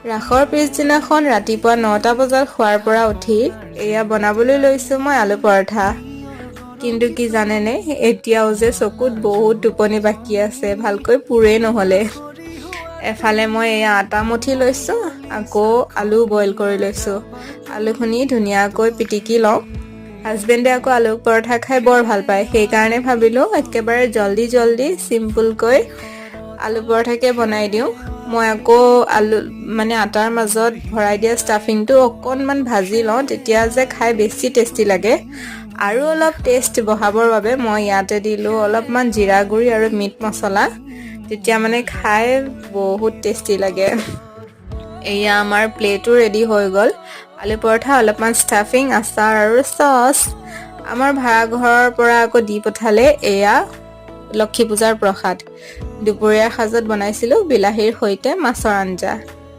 ৰাসৰ পিছদিনাখন ৰাতিপুৱা 9টা বজাত খোৱাৰ পৰা উঠি এয়া বনাবলৈ লৈছোঁ মই আলু পৰঠা। কিন্তু কি জানেনে, এতিয়াও যে চকুত বহুত টোপনি বাকী আছে, ভালকৈ পুৰেই নহ'লে। এফালে মই এয়া আটা মঠি লৈছোঁ, আকৌ আলু বইল কৰি লৈছোঁ। আলুখিনি ধুনীয়াকৈ পিটিকি লওঁ। হাজবেণ্ডে আকৌ আলু পৰঠা খাই বৰ ভাল পায়, সেইকাৰণে ভাবিলোঁ একেবাৰে জল্দি চিম্পুলকৈ আলু পৰঠাকে বনাই দিওঁ। মই আকৌ আটাৰ মাজত ভৰাই দিয়া ষ্টাফিংটো অকণমান ভাজি লওঁ, তেতিয়া যে খাই বেছি টেষ্টি লাগে। আৰু অলপ টেষ্ট বঢ়াবৰ বাবে মই ইয়াতে দিলোঁ অলপমান জিৰা গুড়ি আৰু মিট মছলা, তেতিয়া মানে খাই বহুত টেষ্টি লাগে। এয়া আমাৰ প্লেটো ৰেডি হৈ গ'ল। আলু পৰঠা, অলপমান ষ্টাফিং, আচাৰ আৰু চচ। আমাৰ ভাড়াঘৰৰ পৰা আকৌ দি পঠালে এয়া লক্ষী পূজাৰ প্ৰসাদ। দুপৰীয়াৰ সাজত বনাইছিলোঁ বিলাহীৰ সৈতে মাছৰ আঞ্জা।